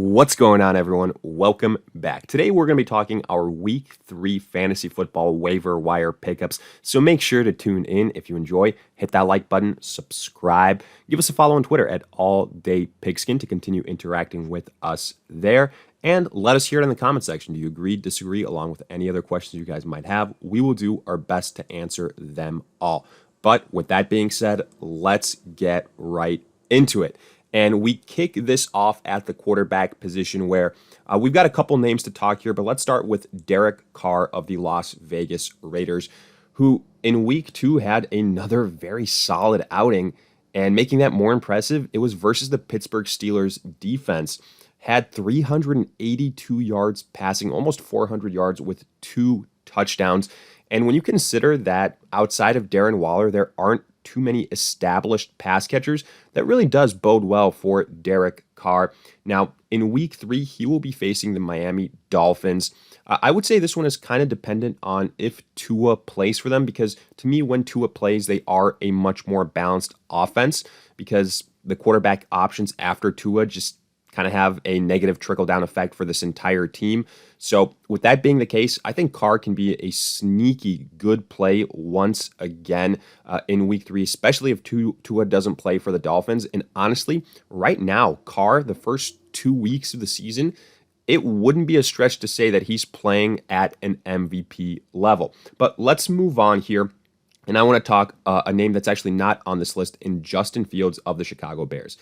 What's going on, everyone? Welcome back. Today, we're going to be talking our Week 3 fantasy football waiver wire pickups. So make sure to tune in if you enjoy. Hit that like button, subscribe, give us a follow on Twitter at AllDayPigskin to continue interacting with us there. And let us hear it in the comment section. Do you agree, disagree, along with any other questions you guys might have? We will do our best to answer them all. But with that being said, let's get right into it. And we kick this off at the quarterback position where we've got a couple names to talk here, but let's start with Derek Carr of the Las Vegas Raiders, who in week 2 had another very solid outing. And making that more impressive, it was versus the Pittsburgh Steelers defense. Had 382 yards passing, almost 400 yards with 2 touchdowns. And when you consider that outside of Darren Waller, there aren't too many established pass catchers, that really does bode well for Derek Carr. Now, in week 3, he will be facing the Miami Dolphins. I would say this one is kind of dependent on if Tua plays for them, because to me, when Tua plays, they are a much more balanced offense because the quarterback options after Tua just kind of have a negative trickle-down effect for this entire team. So with that being the case, I think Carr can be a sneaky good play once again in week 3, especially if Tua doesn't play for the Dolphins. And honestly, right now, Carr, the first 2 weeks of the season, it wouldn't be a stretch to say that he's playing at an MVP level. But let's move on here. And I want to talk a name that's actually not on this list in Justin Fields of the Chicago Bears.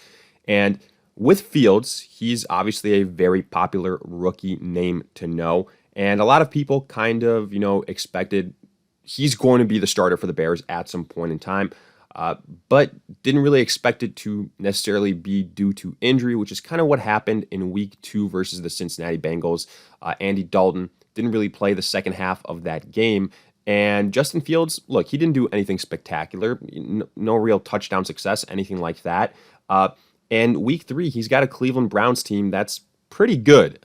And with Fields, he's obviously a very popular rookie name to know. And a lot of people kind of, expected he's going to be the starter for the Bears at some point in time, but didn't really expect it to necessarily be due to injury, which is kind of what happened in week 2 versus the Cincinnati Bengals. Andy Dalton didn't really play the second half of that game. And Justin Fields, look, he didn't do anything spectacular, no real touchdown success, anything like that. And week 3, he's got a Cleveland Browns team that's pretty good.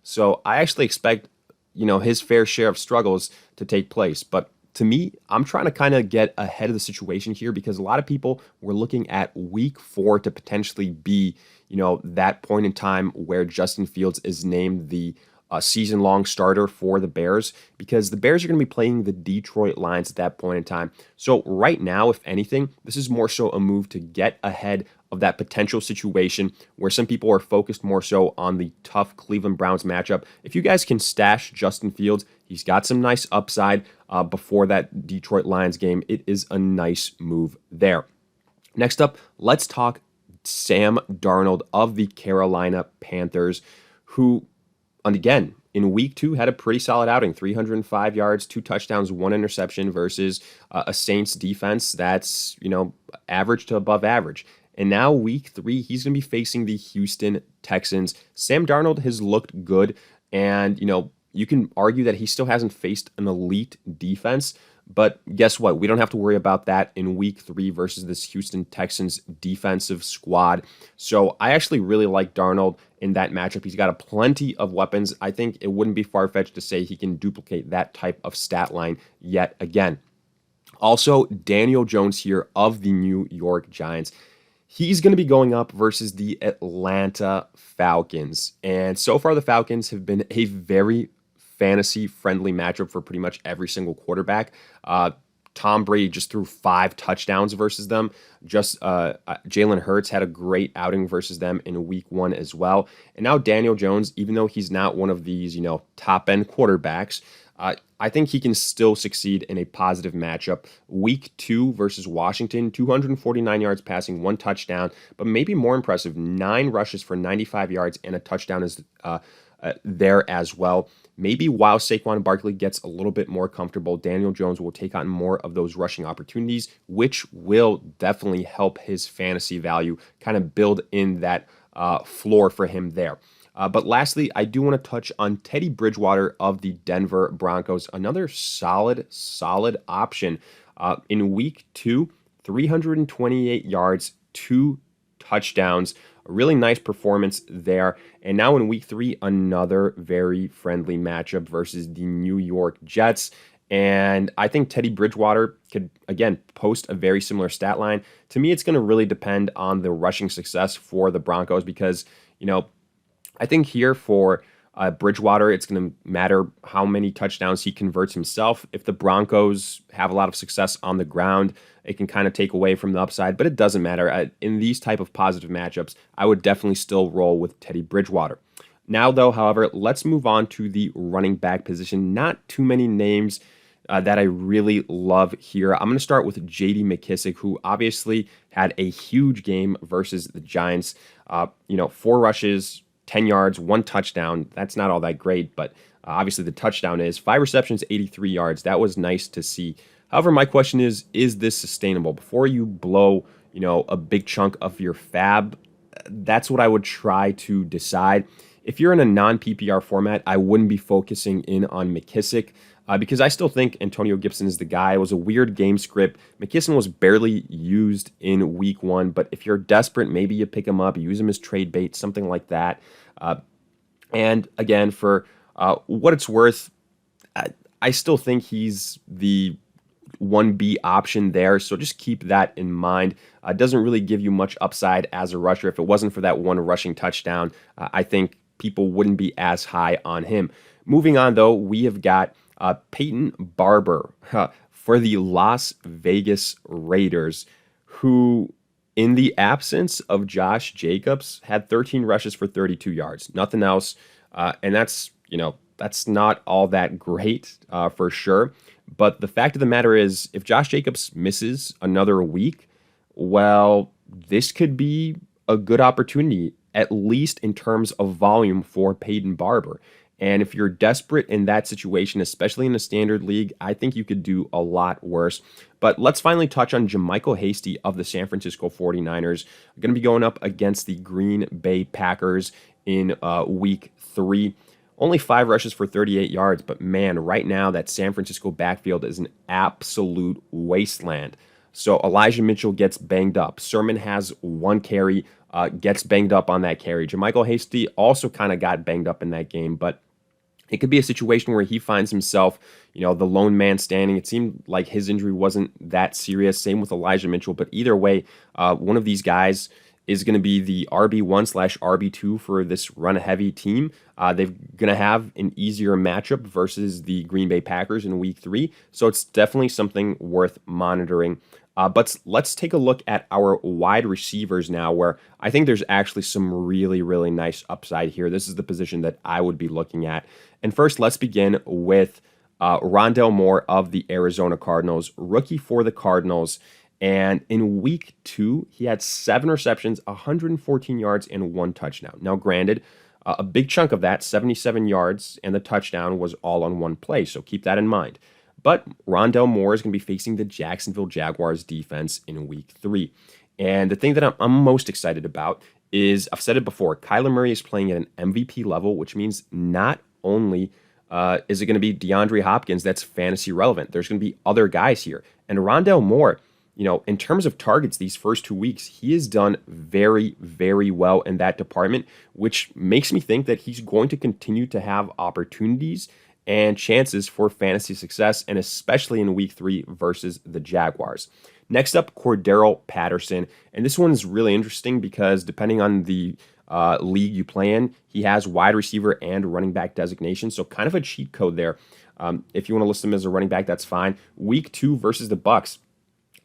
So I actually expect, his fair share of struggles to take place. But to me, I'm trying to kind of get ahead of the situation here because a lot of people were looking at week 4 to potentially be, that point in time where Justin Fields is named the season-long starter for the Bears, because the Bears are going to be playing the Detroit Lions at that point in time. So right now, if anything, this is more so a move to get ahead of that potential situation where some people are focused more so on the tough Cleveland Browns matchup. If you guys can stash Justin Fields, he's got some nice upside before that Detroit Lions game. It is a nice move there. Next up, let's talk Sam Darnold of the Carolina Panthers, who, and again, in week 2, had a pretty solid outing, 305 yards, 2 touchdowns, 1 interception versus a Saints defense that's, average to above average. And now week 3, he's going to be facing the Houston Texans. Sam Darnold has looked good, and, you can argue that he still hasn't faced an elite defense, but guess what? We don't have to worry about that in week 3 versus this Houston Texans defensive squad. So I actually really like Darnold in that matchup. He's got a plenty of weapons. I think it wouldn't be far-fetched to say he can duplicate that type of stat line yet again. Also, Daniel Jones here of the New York Giants. He's going to be going up versus the Atlanta Falcons. And so far, the Falcons have been a very fantasy-friendly matchup for pretty much every single quarterback. Tom Brady just threw 5 touchdowns versus them. Jalen Hurts had a great outing versus them in week 1 as well. And now Daniel Jones, even though he's not one of these, top-end quarterbacks, I think he can still succeed in a positive matchup. Week 2 versus Washington, 249 yards passing, 1 touchdown, but maybe more impressive, 9 rushes for 95 yards and a touchdown is there as well. Maybe while Saquon Barkley gets a little bit more comfortable, Daniel Jones will take on more of those rushing opportunities, which will definitely help his fantasy value kind of build in that floor for him there. But lastly, I do want to touch on Teddy Bridgewater of the Denver Broncos, another solid option. In week 2, 328 yards, 2 touchdowns, a really nice performance there. And now in week 3, another very friendly matchup versus the New York Jets. And I think Teddy Bridgewater could, again, post a very similar stat line. To me, it's going to really depend on the rushing success for the Broncos because, I think here for Bridgewater, it's going to matter how many touchdowns he converts himself. If the Broncos have a lot of success on the ground, it can kind of take away from the upside, but it doesn't matter. In these type of positive matchups, I would definitely still roll with Teddy Bridgewater. Now, though, however, let's move on to the running back position. Not too many names that I really love here. I'm going to start with J.D. McKissic, who obviously had a huge game versus the Giants. 4 rushes, 10 yards, 1 touchdown. That's not all that great, but obviously the touchdown is 5 receptions, 83 yards. That was nice to see. However, my question is this sustainable? Before you blow, a big chunk of your fab, that's what I would try to decide. If you're in a non-PPR format, I wouldn't be focusing in on McKissic because I still think Antonio Gibson is the guy. It was a weird game script. McKissic was barely used in week 1, but if you're desperate, maybe you pick him up, you use him as trade bait, something like that. And again, for what it's worth, I still think he's the 1B option there. So just keep that in mind. Doesn't really give you much upside as a rusher. If it wasn't for that 1 rushing touchdown, I think people wouldn't be as high on him. Moving on, though, we have got Peyton Barber for the Las Vegas Raiders, who, in the absence of Josh Jacobs, had 13 rushes for 32 yards. Nothing else. And that's not all that great for sure. But the fact of the matter is, if Josh Jacobs misses another week, well, this could be a good opportunity, at least in terms of volume for Peyton Barber. And if you're desperate in that situation, especially in a standard league, I think you could do a lot worse. But let's finally touch on JaMycal Hasty of the San Francisco 49ers. Going to be going up against the Green Bay Packers in week 3. Only 5 rushes for 38 yards, but man, right now that San Francisco backfield is an absolute wasteland. So Elijah Mitchell gets banged up. Sermon has 1 carry, gets banged up on that carry. JaMycal Hasty also kind of got banged up in that game, but it could be a situation where he finds himself, the lone man standing. It seemed like his injury wasn't that serious. Same with Elijah Mitchell, but either way, one of these guys is going to be the RB1/RB2 for this run-heavy team. They're going to have an easier matchup versus the Green Bay Packers in week 3, so it's definitely something worth monitoring. But let's take a look at our wide receivers now, where I think there's actually some really, really nice upside here. This is the position that I would be looking at. And first, let's begin with Rondale Moore of the Arizona Cardinals, rookie for the Cardinals. And in week 2, he had 7 receptions, 114 yards, and 1 touchdown. Now, granted, a big chunk of that, 77 yards, and the touchdown was all on 1 play, so keep that in mind. But Rondale Moore is going to be facing the Jacksonville Jaguars defense in week 3. And the thing that I'm most excited about is, I've said it before, Kyler Murray is playing at an MVP level, which means not only is it going to be DeAndre Hopkins that's fantasy relevant, there's going to be other guys here. And Rondale Moore, in terms of targets these first 2 weeks, he has done very, very well in that department, which makes me think that he's going to continue to have opportunities and chances for fantasy success, and especially in week 3 versus the Jaguars. Next up, Cordero Patterson. And this one is really interesting because depending on the league you play in, he has wide receiver and running back designation, so kind of a cheat code there. If you want to list him as a running back, that's fine. Week 2 versus the Bucs.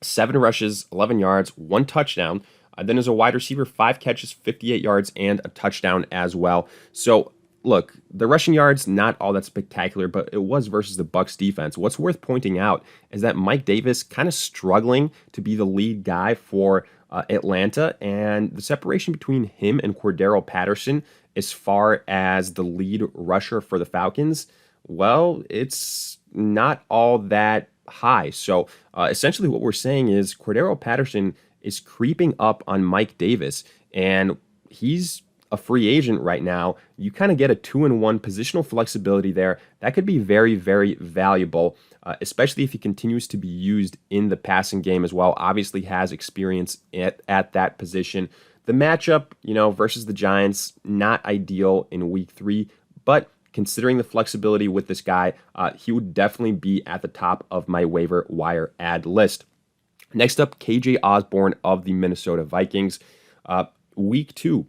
7 rushes, 11 yards, 1 touchdown. Then as a wide receiver, 5 catches, 58 yards, and a touchdown as well. So, look, the rushing yards, not all that spectacular, but it was versus the Bucs defense. What's worth pointing out is that Mike Davis kind of struggling to be the lead guy for Atlanta, and the separation between him and Cordero Patterson as far as the lead rusher for the Falcons, well, it's not all that high. So essentially what we're saying is Cordero Patterson is creeping up on Mike Davis, and he's a free agent right now. You kind of get a 2-in-1 positional flexibility there. That could be very, very valuable, especially if he continues to be used in the passing game as well. Obviously has experience at that position. The matchup, versus the Giants, not ideal in week 3, but considering the flexibility with this guy, he would definitely be at the top of my waiver wire ad list. Next up, KJ Osborne of the Minnesota Vikings. Week 2,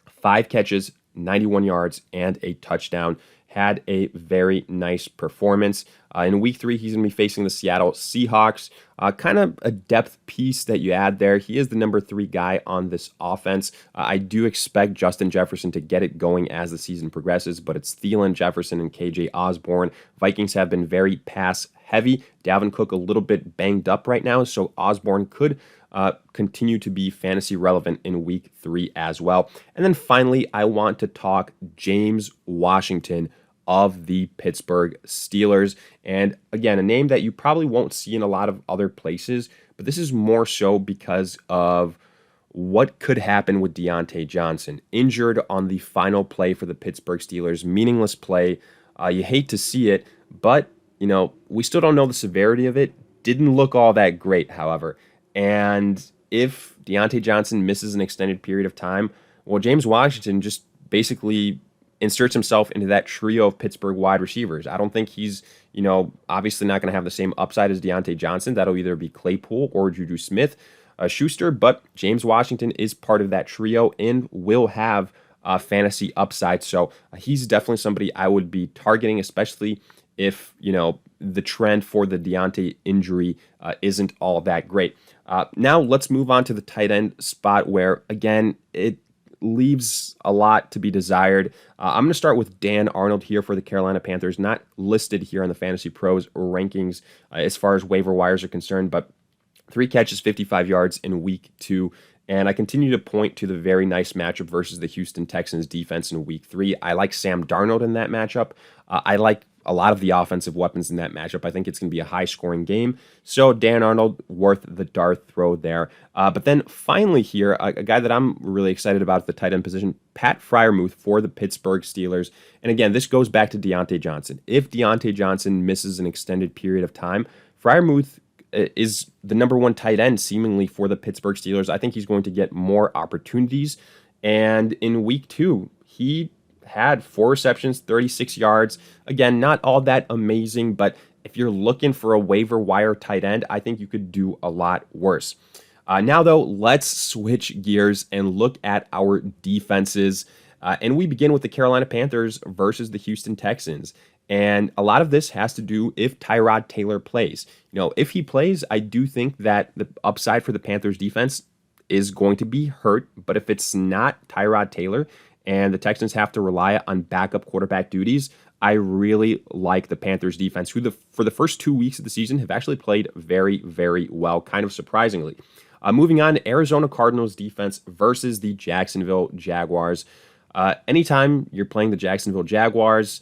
5 catches, 91 yards, and a touchdown. Had a very nice performance. In week 3, he's going to be facing the Seattle Seahawks. Kind of a depth piece that you add there. He is the number 3 guy on this offense. I do expect Justin Jefferson to get it going as the season progresses, but it's Thielen, Jefferson, and KJ Osborne. Vikings have been very pass heavy. Dalvin Cook a little bit banged up right now, so Osborne could continue to be fantasy relevant in week 3 as well. And then finally, I want to talk James Washington of the Pittsburgh Steelers. And again, a name that you probably won't see in a lot of other places, but this is more so because of what could happen with Deontay Johnson. Injured on the final play for the Pittsburgh Steelers, meaningless play. You hate to see it, but we still don't know the severity of it. Didn't look all that great, however. And if Deontay Johnson misses an extended period of time, well, James Washington just basically inserts himself into that trio of Pittsburgh wide receivers. I don't think he's, obviously not going to have the same upside as Deontay Johnson. That'll either be Claypool or Juju Smith-Schuster, but James Washington is part of that trio and will have fantasy upside. So he's definitely somebody I would be targeting, especially if, the trend for the Deontay injury isn't all that great. Now let's move on to the tight end spot where, again, it leaves a lot to be desired. I'm going to start with Dan Arnold here for the Carolina Panthers, not listed here on the Fantasy Pros rankings as far as waiver wires are concerned, but 3 catches, 55 yards in week 2. And I continue to point to the very nice matchup versus the Houston Texans defense in week 3. I like Sam Darnold in that matchup. I like a lot of the offensive weapons in that matchup. I think it's going to be a high-scoring game. So Dan Arnold, worth the dart throw there. But then finally here, a guy that I'm really excited about at the tight end position, Pat Freiermuth for the Pittsburgh Steelers. And again, this goes back to Deontay Johnson. If Deontay Johnson misses an extended period of time, Freiermuth is the number 1 tight end seemingly for the Pittsburgh Steelers. I think he's going to get more opportunities. And in week 2, he had 4 receptions, 36 yards. Again, not all that amazing, but if you're looking for a waiver wire tight end, I think you could do a lot worse. Now, though, let's switch gears and look at our defenses. And we begin with the Carolina Panthers versus the Houston Texans. And a lot of this has to do if Tyrod Taylor plays. If he plays, I do think that the upside for the Panthers defense is going to be hurt. But if it's not Tyrod Taylor and the Texans have to rely on backup quarterback duties, I really like the Panthers defense, who for the first 2 weeks of the season have actually played very, very well, kind of surprisingly. Moving on, Arizona Cardinals defense versus the Jacksonville Jaguars. Anytime you're playing the Jacksonville Jaguars,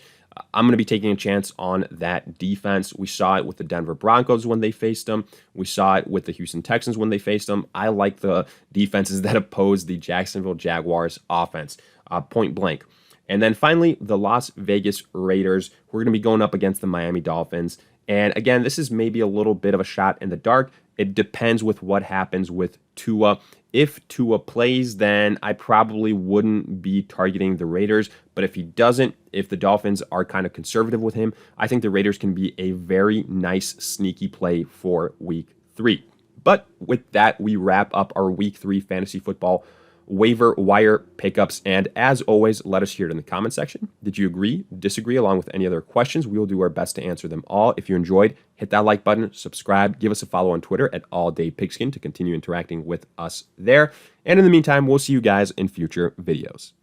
I'm going to be taking a chance on that defense. We saw it with the Denver Broncos when they faced them. We saw it with the Houston Texans when they faced them. I like the defenses that oppose the Jacksonville Jaguars offense, point blank. And then finally, the Las Vegas Raiders. We're going to be going up against the Miami Dolphins. And again, this is maybe a little bit of a shot in the dark. It depends with what happens with Tua. If Tua plays, then I probably wouldn't be targeting the Raiders. But if he doesn't, if the Dolphins are kind of conservative with him, I think the Raiders can be a very nice, sneaky play for week 3. But with that, we wrap up our week 3 fantasy football waiver wire pickups. And as always, let us hear it in the comment section. Did you agree, disagree, along with any other questions? We will do our best to answer them all. If you enjoyed, hit that like button, subscribe, give us a follow on Twitter at AllDayPigskin to continue interacting with us there. And in the meantime, we'll see you guys in future videos.